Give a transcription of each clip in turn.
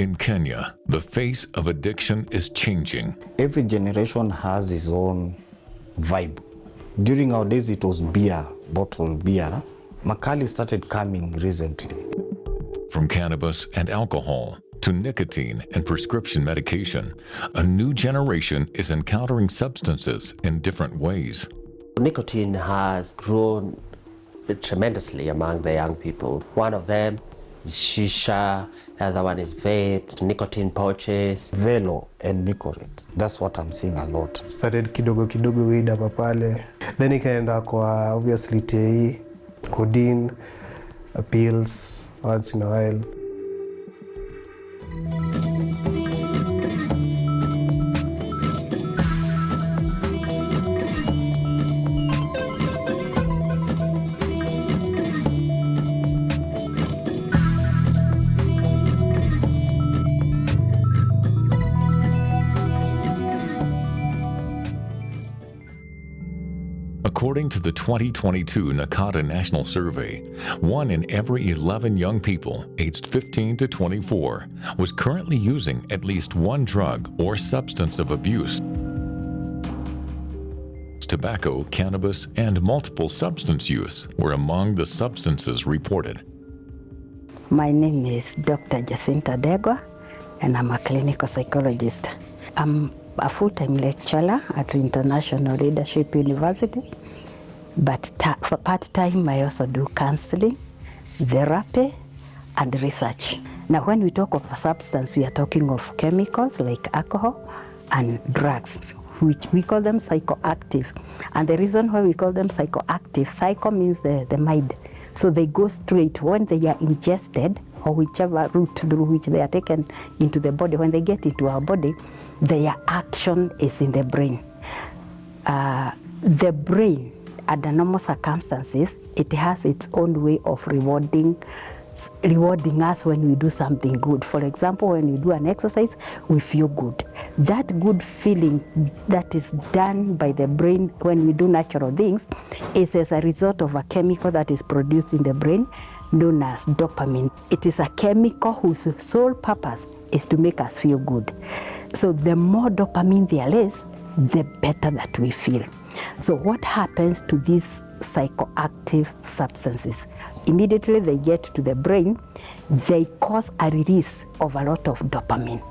In Kenya, the face of addiction is changing. Every generation has its own vibe. During our days, it was beer, bottled beer. Makali started coming recently. From cannabis and alcohol to nicotine and prescription medication, a new generation is encountering substances in different ways. Nicotine has grown tremendously among the young people. One of them is shisha, the other one is vape, nicotine pouches. Velo and nicotine. That's what I'm seeing a lot. Started kidogo kidogo weed hapa pale. Then ikaenda kwa obviously TE, codeine, pills once in a while. According to the 2022 NACADA National Survey, 1 in every 11 young people aged 15 to 24 was currently using at least one drug or substance of abuse. Tobacco, cannabis, and multiple substance use were among the substances reported. My name is Dr. Jacinta Ndegwa, and I'm a clinical psychologist. I'm a full-time lecturer at International Leadership University, but for part-time I also do counseling, therapy, and research. Now when we talk of a substance, we are talking of chemicals like alcohol and drugs, which we call them psychoactive. And the reason why we call them psychoactive, psycho means the mind. So they go straight when they are ingested, or whichever route through which they are taken into the body. When they get into our body, their action is in the brain. The brain, under normal circumstances, it has its own way of rewarding us when we do something good. For example, when we do an exercise, we feel good. That good feeling that is done by the brain when we do natural things is as a result of a chemical that is produced in the brain known as dopamine. It is a chemical whose sole purpose is to make us feel good. So the more dopamine there is, the better that we feel. So what happens to these psychoactive substances? Immediately they get to the brain, they cause a release of a lot of dopamine.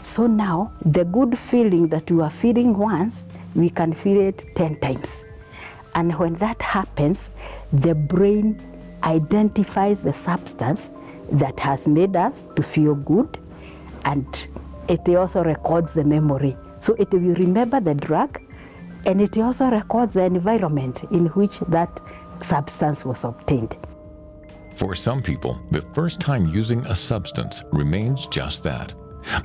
So now the good feeling that you are feeling once, we can feel it 10 times. And when that happens, the brain identifies the substance that has made us to feel good, and it also records the memory. So it will remember the drug, and it also records the environment in which that substance was obtained. For some people, the first time using a substance remains just that.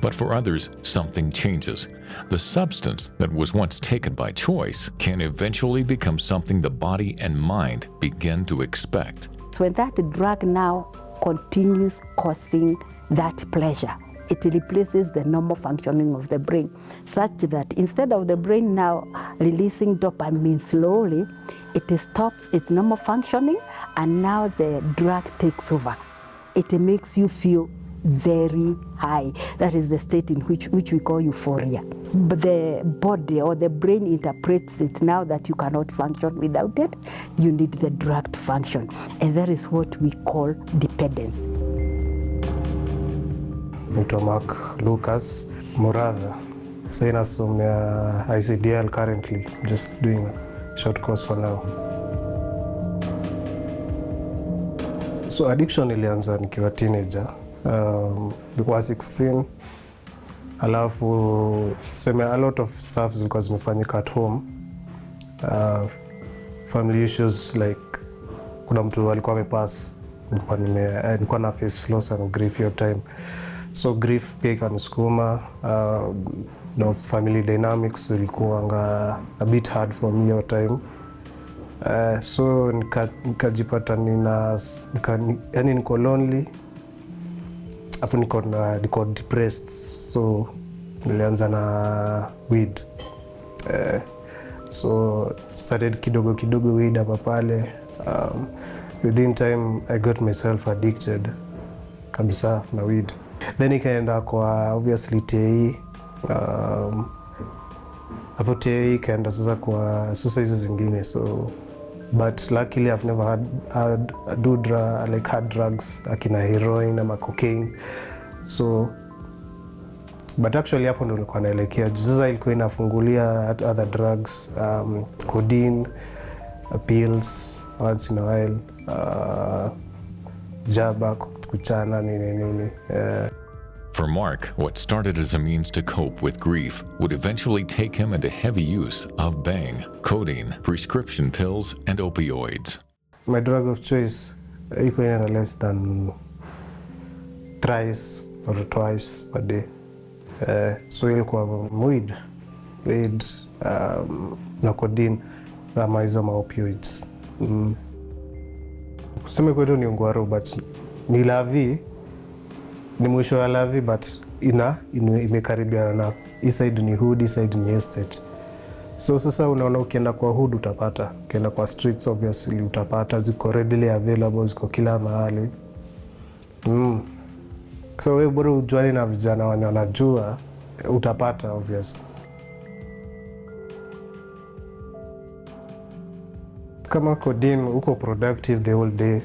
But for others, something changes. The substance that was once taken by choice can eventually become something the body and mind begin to expect. So when that drug now continues causing that pleasure, it replaces the normal functioning of the brain, such that instead of the brain now releasing dopamine slowly, it stops its normal functioning, and now the drug takes over. It makes you feel very high. That is the state in which we call euphoria. But the body or the brain interprets it now that you cannot function without it. You need the drug to function. And that is what we call dependency. Naitwa Mark Lucas Muradha. Sasa nasomea ICDL currently, just doing a short course for now. So addiction ilianza nikiwa teenager. Nilikuwa 16. Alafu sema a lot of stuff zilikuwa zimefanyika at home. Family issues like kuna mtu alikuwa amepass, nilikuwa na face loss and grief your time. So grief pia ikanisukuma, no family dynamics ilikuwa a bit hard for me your time. So nikajipata yani niko lonely, afu niko depressed, so nilianza na weed. So started kidogo weed hapa pale. Within time I got myself addicted kabisa na weed. Then ikaenda kwa obviously TAE. After TAE ikaenda sasa kwa sasa hizi zingine, so but luckily I've never had hard drugs akina heroin ama cocaine, so but actually hapo ndo nilikuwa naelekea. Sasa ilikuwa inafungulia other drugs, codeine, pills once in a while, jaba, kuchana, nini. For Mark, what started as a means to cope with grief would eventually take him into heavy use of bhang, codeine, prescription pills, and opioids. My drug of choice iko inaenda less than thrice or twice per day. So ilikuwa weed, na codeine ama hizo ma opioids. Kusema kwetu ni ungwaro, but ni lavi, ni mwisho wa lavi, but imekaribiana na east side ni hood, east side ni estate. So sasa unaona ukienda kwa hood utapata, ukienda kwa streets obviously utapata, ziko readily available, ziko kila mahali. So wewe bora ujuane na vijana wanajua, utapata obviously. Kama codeine uko productive the whole day.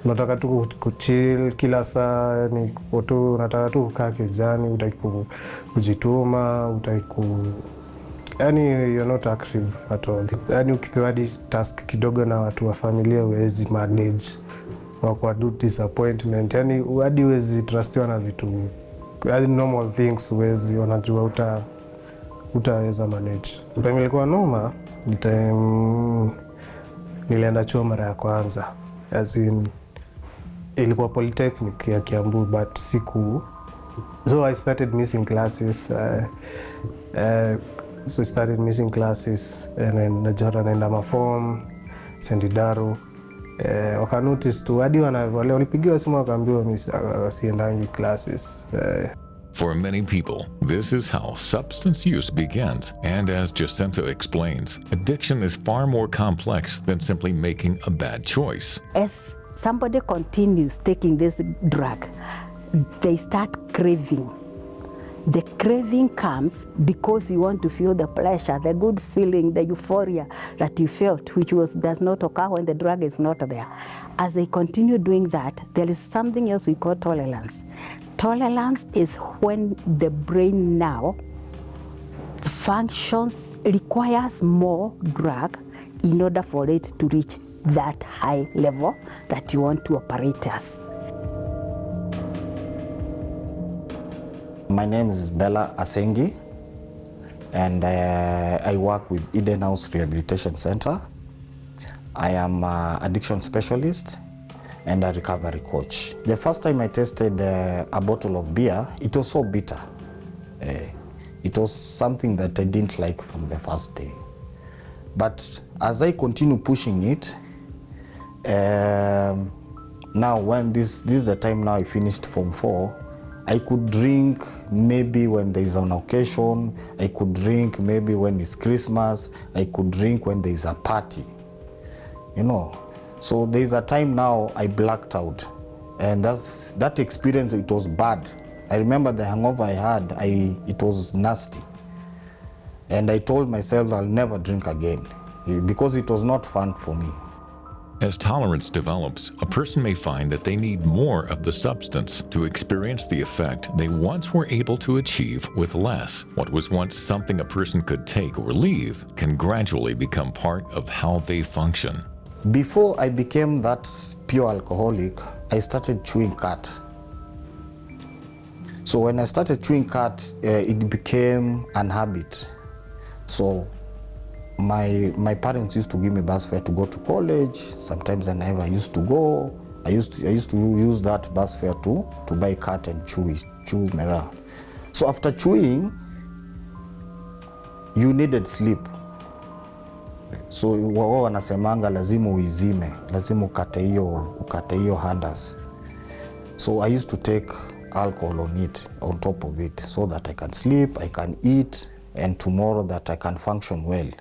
Unataka tu kuchill kila saa, ni tu unataka tu kukaa kijani, utaki kujituma, utaki yani you're not active at all. Yani ukipewa task kidogo na watu wa familia huwezi manage, kwa do disappointment, yani hadi huwezi trustiwa na vitu, yani normal things huwezi, wanajua utaweza manage. Time ilikuwa noma, nilienda chuo mara ya kwanza, as in ilikuwa polytechnic ya Kiambu, but so I started missing classes. So I started missing classes, and then najora naenda maform Sendidaru. Wakanotice tu, hadi walipigiwa simu wakaambiwa wasiendangi classes. For many people, this is how substance use begins. And as Jacinta explains, addiction is far more complex than simply making a bad choice. As somebody continues taking this drug, they start craving. The craving comes because you want to feel the pleasure, the good feeling, the euphoria that you felt, which does not occur when the drug is not there. As they continue doing that, there is something else we call tolerance. Tolerance is when the brain now requires more drug in order for it to reach that high level that you want to operate as. My name is Bella Asengi, and I work with Eden House Rehabilitation Center. I am an addiction specialist and a recovery coach. The first time I tasted a bottle of beer, it was so bitter. It was something that I didn't like from the first day. But as I continue pushing it, now when this is the time now I finished Form 4, I could drink maybe when there is an occasion, I could drink maybe when it's Christmas, I could drink when there is a party, you know. So there is a time now I blacked out, and that experience, it was bad. I remember the hangover I had, it was nasty. And I told myself I'll never drink again because it was not fun for me. As tolerance develops, a person may find that they need more of the substance to experience the effect they once were able to achieve with less. What was once something a person could take or leave can gradually become part of how they function. Before I became that pure alcoholic, I started chewing cat. So when I started chewing cat, it became an habit. So my parents used to give me bus fare to go to college. Sometimes I never used to go. I used to use that bus fare to buy cat and chew mera. So after chewing, you needed sleep. So wao wanasemanga lazima uizime, lazima ukate hiyo handers. So I used to take alcohol on top of it, so that I can sleep, I can eat, and tomorrow that I can function well.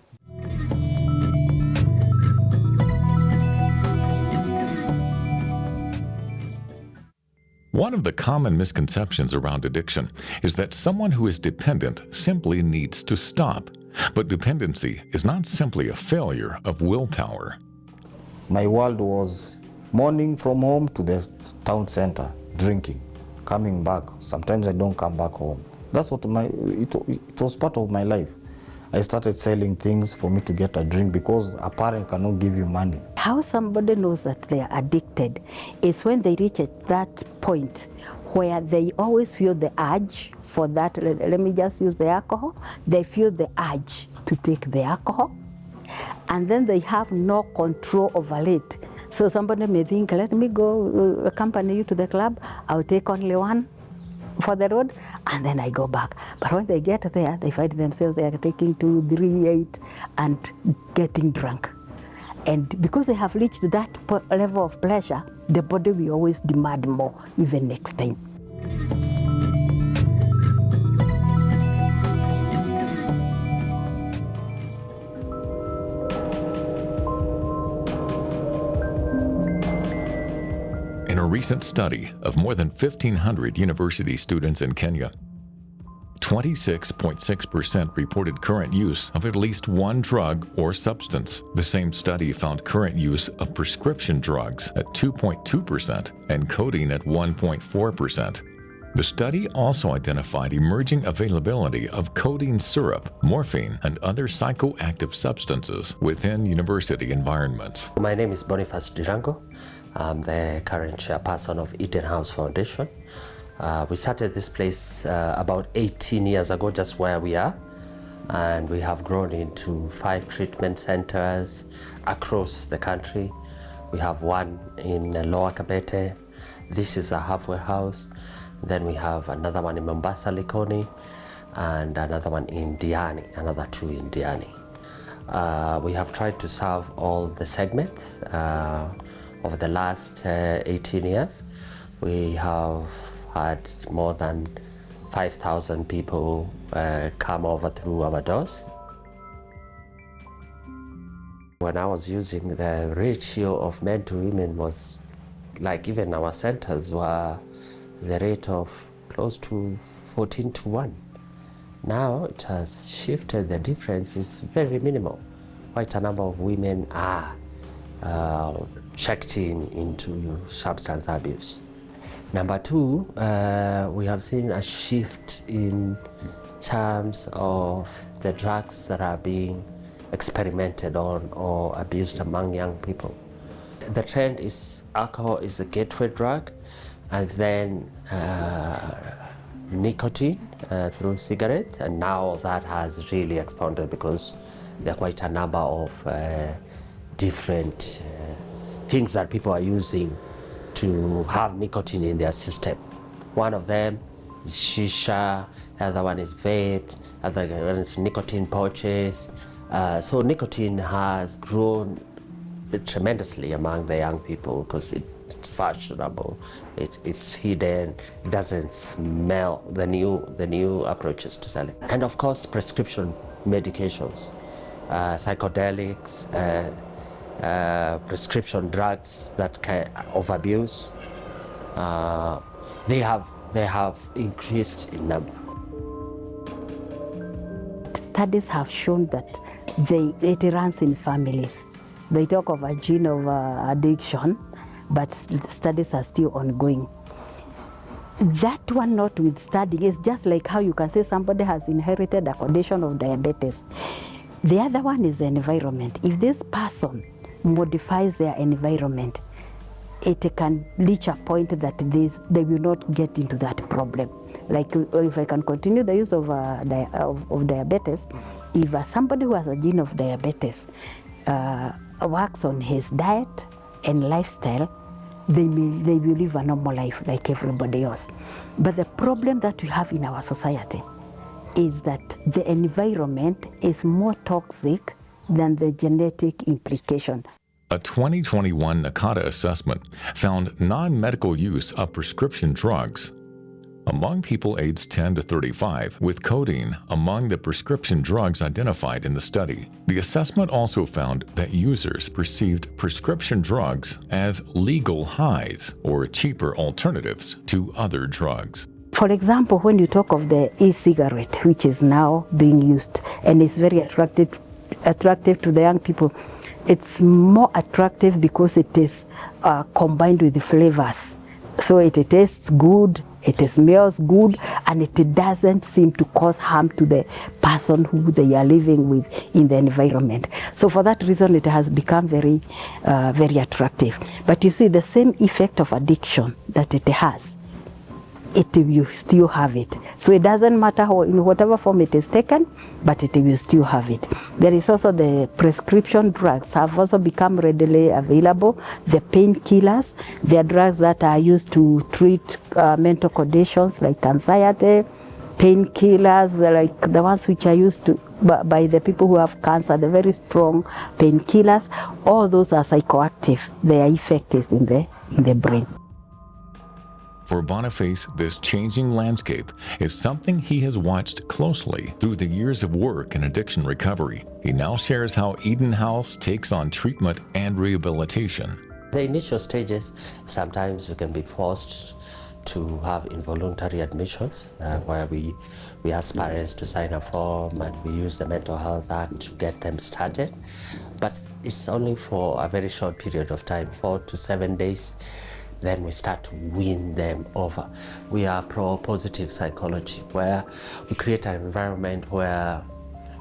One of the common misconceptions around addiction is that someone who is dependent simply needs to stop. But dependency is not simply a failure of willpower. My world was morning from home to the town center, drinking, coming back. Sometimes I don't come back home. That's what it was part of my life. I started selling things for me to get a drink because a parent cannot give you money. How somebody knows that they are addicted is when they reach at that point where they always feel the urge for that, let me just use the alcohol, they feel the urge to take the alcohol, and then they have no control over it. So somebody may think, let me go accompany you to the club, I'll take only one for the road, and then I go back. But when they get there, they find themselves they are taking 2, 3, 8, and getting drunk. And because they have reached that level of pleasure, the body will always demand more, even next time. In a recent study of more than 1,500 university students in Kenya, 26.6% reported current use of at least one drug or substance. The same study found current use of prescription drugs at 2.2% and codeine at 1.4%. The study also identified emerging availability of codeine syrup, morphine, and other psychoactive substances within university environments. My name is Boniface Ndirangu. I'm the current chairperson of Eden House Foundation. We started this place about 18 years ago, just where we are, and we have grown into 5 treatment centers across the country. We have one in Lower Kabete. This is a halfway house. Then we have another one in Mombasa, Likoni, and another one in Diani, another 2 in Diani. We have tried to serve all the segments over the last 18 years. We have had more than 5,000 people come over through our doors. When I was using, the ratio of men to women was like, even our centers were the rate of close to 14 to 1. Now it has shifted. The difference is very minimal. Quite a number of women are checked into substance abuse. Number 2, we have seen a shift in terms of the drugs that are being experimented on or abused among young people. The trend is alcohol is the gateway drug, and then nicotine through cigarettes, and now that has really expanded because there are quite a number of different things that people are using to have nicotine in their system. One of them is shisha, the other one is vape, the other one is nicotine pouches. So nicotine has grown tremendously among the young people because it's fashionable, it's hidden, it doesn't smell, the new approaches to selling. And of course, prescription medications, psychedelics, prescription drugs that of abuse, they have increased in number. Studies have shown that it runs in families. They talk of a gene of addiction, but studies are still ongoing. That one notwithstanding, is just like how you can say somebody has inherited a condition of diabetes. The other one is the environment. If this person modifies their environment, it can reach a point that they will not get into that problem. Like if I can continue the use of diabetes, if somebody who has a gene of diabetes works on his diet and lifestyle, they will live a normal life like everybody else. But the problem that we have in our society is that the environment is more toxic than the genetic implication. A 2021 NACADA assessment found non-medical use of prescription drugs Among people aged 10 to 35, with codeine among the prescription drugs identified in the study, the assessment also found that users perceived prescription drugs as legal highs or cheaper alternatives to other drugs. For example, when you talk of the e-cigarette, which is now being used and is very attractive to the young people, it's more attractive because it is combined with the flavors. So it tastes good, it smells good, and it doesn't seem to cause harm to the person who they are living with in the environment. So for that reason, it has become very, very attractive. But you see, the same effect of addiction that it has, it will still have it. So it doesn't matter how, in whatever form it is taken, but it will still have it. There is also the prescription drugs have also become readily available. The painkillers, they are drugs that are used to treat mental conditions like anxiety, painkillers like the ones which are used to by the people who have cancer, the very strong painkillers. All those are psychoactive. Their effect is in the brain. For Boniface, this changing landscape is something he has watched closely through the years of work in addiction recovery. He now shares how Eden House takes on treatment and rehabilitation. The initial stages, sometimes we can be forced to have involuntary admissions where we ask parents to sign a form and we use the Mental Health Act to get them started. But it's only for a very short period of time, 4 to 7 days. Then we start to win them over. We are pro-positive psychology, where we create an environment where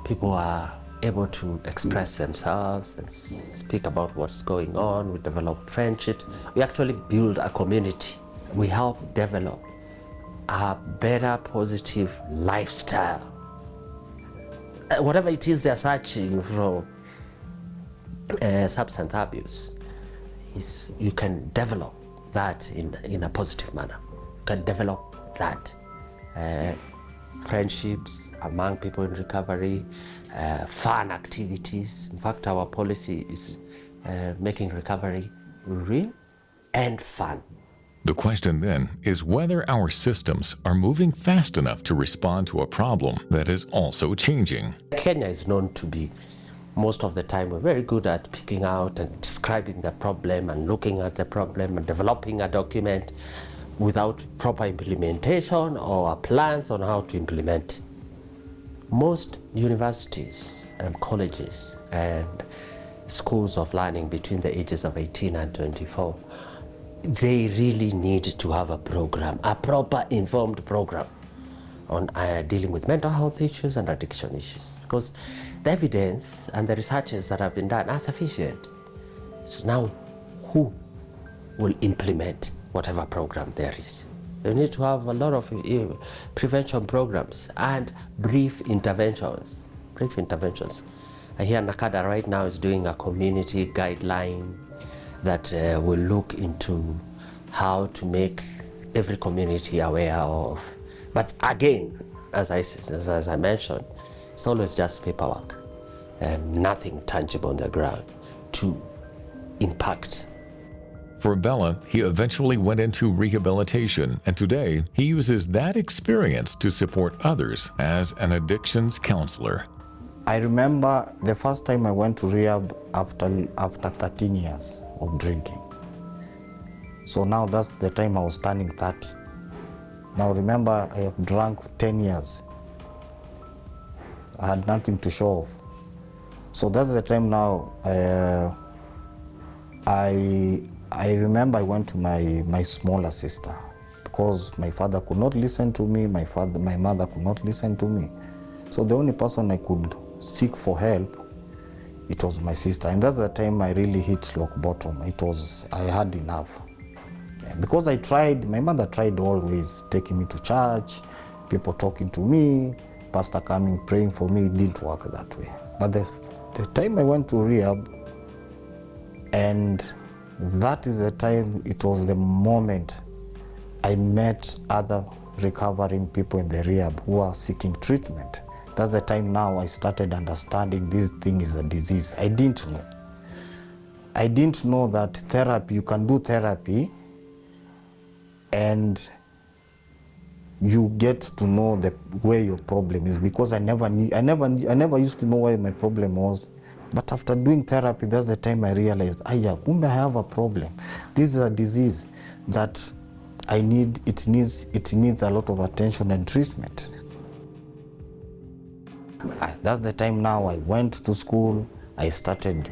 people are able to express themselves and speak about what's going on. We develop friendships. We actually build a community. We help develop a better, positive lifestyle. Whatever it is they're searching for, substance abuse, you can develop that in a positive manner. You can develop that. Friendships among people in recovery, fun activities. In fact, our policy is making recovery real and fun. The question then is whether our systems are moving fast enough to respond to a problem that is also changing. Kenya is known to be, most of the time, we're very good at picking out and describing the problem and looking at the problem and developing a document without proper implementation or plans on how to implement. Most universities and colleges and schools of learning between the ages of 18 and 24, they really need to have a program, a proper informed program on dealing with mental health issues and addiction issues, because the evidence and the researches that have been done are sufficient. So now, who will implement whatever program there is? You need to have a lot of prevention programs and brief interventions. I hear NACADA right now is doing a community guideline that will look into how to make every community aware of. But again, as I mentioned, it's always just paperwork and nothing tangible on the ground to impact. For Bella, he eventually went into rehabilitation, and today he uses that experience to support others as an addictions counselor. I remember the first time I went to rehab after 13 years of drinking. So now that's the time I was turning 30. Now remember, I have drunk 10 years. I had nothing to show off. So that's the time now I remember I went to my smaller sister because my father could not listen to me, my mother could not listen to me. So the only person I could seek for help, it was my sister. And that's the time I really hit rock bottom. I had enough. Because I tried, my mother tried always taking me to church, people talking to me, pastor coming, praying for me. It didn't work that way. But the time I went to rehab, and that is the time, it was the moment I met other recovering people in the rehab who are seeking treatment. That's the time now I started understanding this thing is a disease. I didn't know. I didn't know that therapy, you can do therapy and you get to know where your problem is, because I never used to know where my problem was. But after doing therapy, that's the time I realized, kumbe I have a problem. This is a disease that it needs a lot of attention and treatment. That's the time now I went to school, I started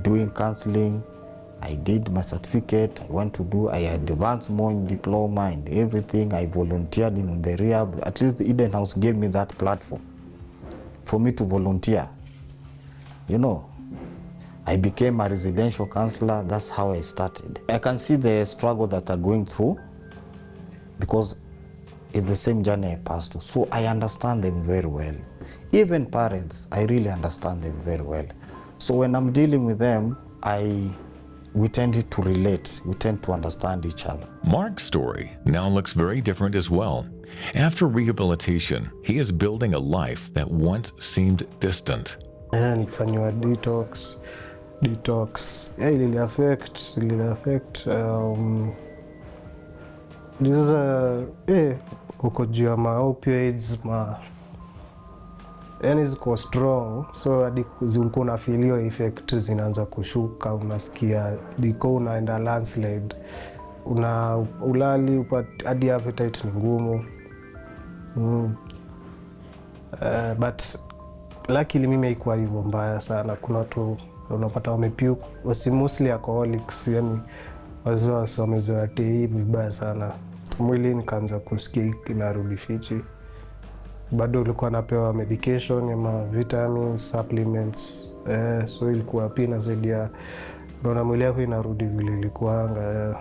doing counseling, I did my certificate, I advanced more in diploma and everything. I volunteered in the rehab. At least the Eden House gave me that platform for me to volunteer. You know, I became a residential counselor. That's how I started. I can see the struggle that they're going through because it's the same journey I passed through. So I understand them very well. Even parents, I really understand them very well. So when I'm dealing with them, we tend to relate, we tend to understand each other. Mark's story now looks very different as well. After rehabilitation, he is building a life that once seemed distant. Nilifanywa detox. Ilili affect. Uko juu ya opioids yani ziko strong, so hadi ulikuwa unafeel effect zinaanza kushuka, unasikia diko unaenda landslide, ulali hadi appetite ni ngumu. But luckily mimi haikuwa hivyo mbaya sana. Kuna watu unapata wamepuke, wasi mostly alcoholics, yani wamezoea tei vibaya sana. Mwili nikaanza kusikia inarudi fiti. Bado ulikuwa napewa medication ama vitamins, supplements, so ilikuwa pia inasaidia na mwili yako inarudi vile ilikuanga.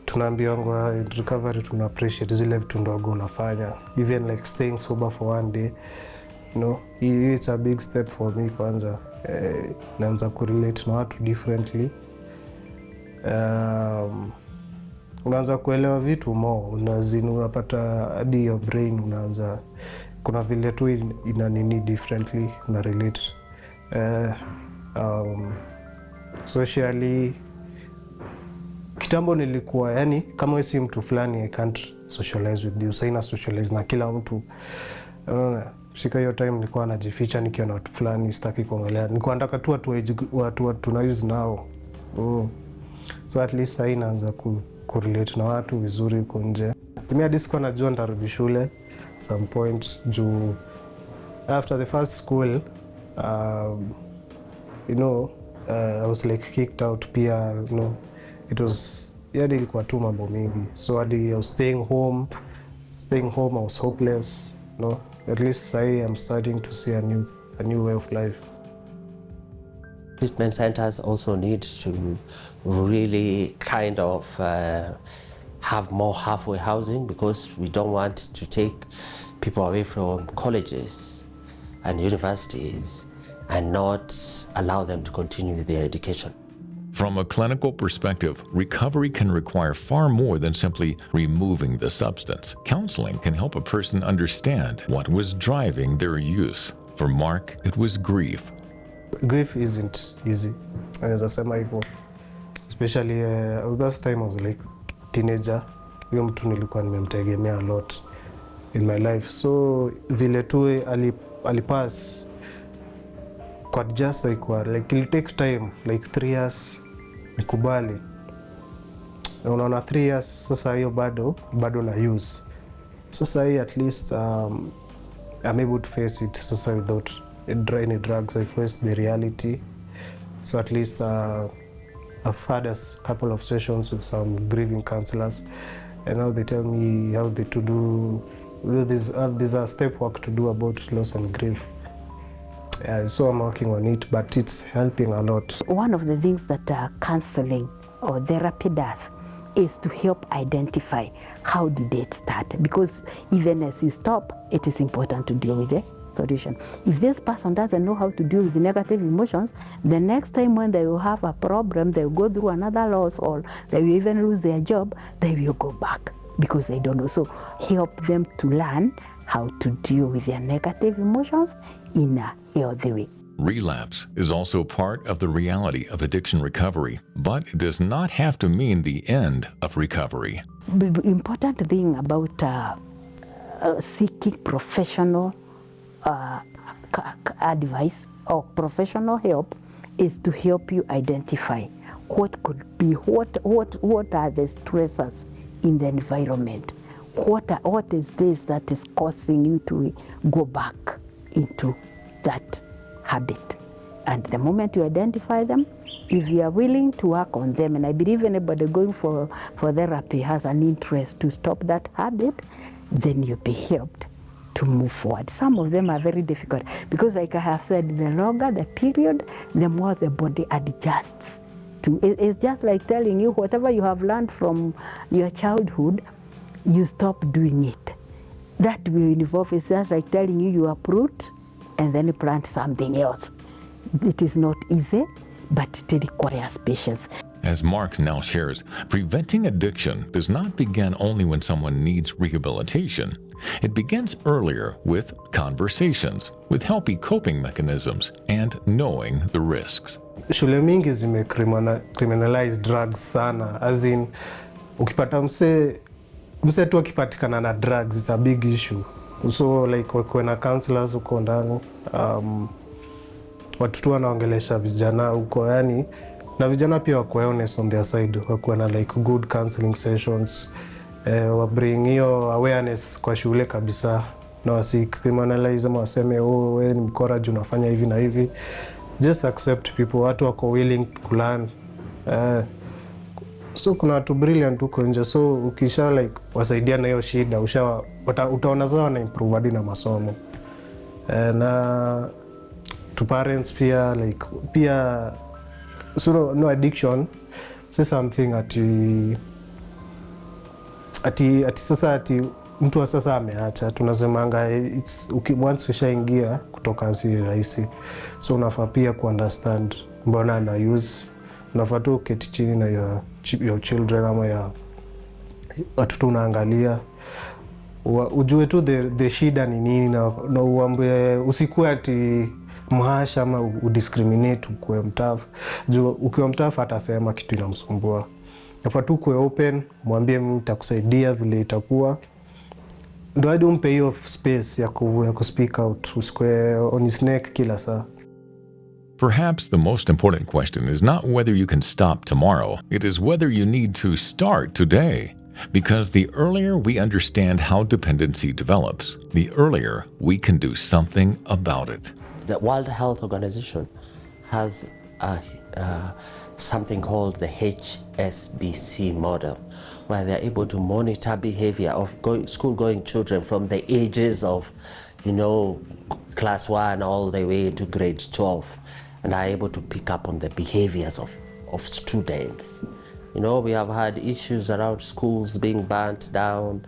Tunaambiwa in recovery tuna appreciate zile vitu ndogo unafanya, even like staying sober for one day. You know, it's a big step for me kwanza. Naanza kurelate na watu differently. Unaanza kuelewa vitu more, unapata hadi your brain unaanza, kuna vile tu ina nini differently, una relate. Socially, kitambo nilikuwa, yani kama wewe si mtu fulani, I can't socialize with you. Sasa socialize na kila mtu. Shika hiyo time nilikuwa najificha nikiwa na watu fulani, sitaki kuongelea. Nilikuwa nataka tu watu tuna use nao. So at least sasa inaanza kurelate na watu vizuri huko nje. Mimi hadi sikuwa najua nitarudi shule some point juu after the first school, I was like kicked out pia, it was, ilikuwa tu mambo mingi. So hadi I was staying home, I was hopeless, At least I'm starting to see a new way of life. Treatment centers also need to really kind of have more halfway housing, because we don't want to take people away from colleges and universities and not allow them to continue with their education. From a clinical perspective, recovery can require far more than simply removing the substance. Counseling can help a person understand what was driving their use. For Mark, it was grief. Grief isn't easy, naweza sema hivyo. Especially that time I was like teenager. Huyo mtu nilikuwa nimemtegemea a lot in my life. So vile tu alipass kwa just like it take time, like 3 years nikubali. Unaona 3 years sasa hiyo bado na use. Sasa hii at least I'm able to face it sasa without any drugs. I faced the reality. So at least I've had a couple of sessions with some grieving counselors, and now they tell me how to do. There's a step work to do about loss and grief. So I'm working on it, but it's helping a lot. One of the things that counseling or therapy does is to help identify how did it start, because even as you stop, it is important to deal with it. Solution. If this person doesn't know how to deal with the negative emotions, the next time when they will have a problem, they will go through another loss, or they will even lose their job, they will go back because they don't know. So help them to learn how to deal with their negative emotions in a healthy way. Relapse is also part of the reality of addiction recovery, but it does not have to mean the end of recovery. important thing about seeking professional advice or professional help is to help you identify what could be, what are the stressors in the environment. What is this that is causing you to go back into that habit? And the moment you identify them, if you are willing to work on them, and I believe anybody going for therapy has an interest to stop that habit, then you'll be helped to move forward. Some of them are very difficult because, like I have said, the longer the period, the more the body adjusts to. It's just like telling you whatever you have learned from your childhood, you stop doing it. That will involve, it's just like telling you uproot and then plant something else. It is not easy, but it requires patience. As Mark now shares, preventing addiction does not begin only when someone needs rehabilitation. It begins earlier with conversations, with healthy coping mechanisms, and knowing the risks. Shule mingi criminalize drugs sana, as in ukipata mse tu akipatikana na drugs, it's a big issue. So like when counselors uko ndani, watu tu wanaongelesha vijana uko, yani na vijana pia wako honest on their side, wako na like good counseling sessions, wa bring hiyo awareness kwa shule kabisa, na wasi criminalize ama waseme oh wewe ni mkora juu unafanya hivi na hivi. Just accept people, watu wako willing to learn. So kuna watu brilliant huko nje, so ukisha like wasaidia na hiyo shida, utaona zao na improve hadi na masomo. Na to parents pia like pia, so no addiction say something ati sasa mtu sasa ameacha, tunasemanga it's once ushaingia kutoka si rahisi. So unafaa pia understand mbona ana use, unafaa tu uketi chini na your children ama ya watoto unaangalia, ujue tu the shida ni nini, na uambie, usikuwe ati mhasha ama udiscriminate ukue mtafu. Juu ukiwa mtafu atasema kitu inamsumbua. Unafaa tu kuwe open, mwambie mimi nitakusaidia vile itakuwa. Ndio hadi umpe hiyo space ya ku speak out, usikue on his neck kila saa. Perhaps the most important question is not whether you can stop tomorrow, it is whether you need to start today. Because the earlier we understand how dependency develops, the earlier we can do something about it. The World Health Organization has something called the HSBC model, where they're able to monitor behavior of school-going children from the ages of, class 1 all the way to grade 12, and are able to pick up on the behaviors of students. We have had issues around schools being burnt down.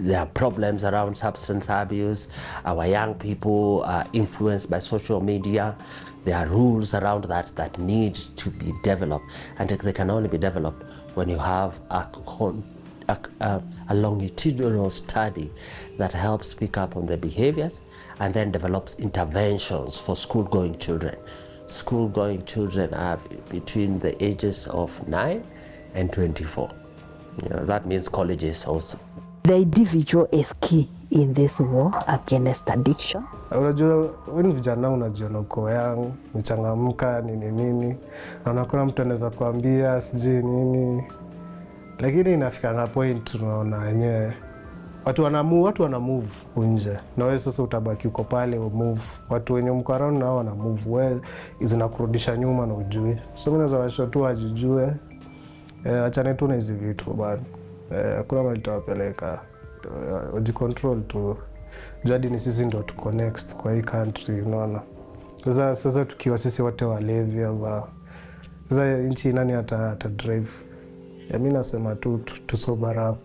There are problems around substance abuse. Our young people are influenced by social media. There are rules around that need to be developed, and they can only be developed when you have a longitudinal study that helps pick up on the behaviors and then develops interventions for school-going children. School-going children are between the ages of 9 and 24. That means colleges also. The individual is key in this war against addiction. Unajua wewe vijana unajiona uko young, mchangamka nini, na unakuwa mtu anaweza kuambia sijui nini, lakini inafika na point tunaona wenyewe watu wana move nje, na wewe sasa utabaki uko pale move. Watu wenye mko around nao wana move, wewe zinakurudisha nyuma na ujui. So mimi naweza washa tu ajijue, achane tu na hizo vitu bado. Kuna mali tutawapeleka, wajicontrol tu. Jadi ni sisi ndo tuko next kwa hii country, unaona. Sasa tukiwa sisi wote walevi hapa, sasa nchi nani ata drive? Mimi nasema tu sober up.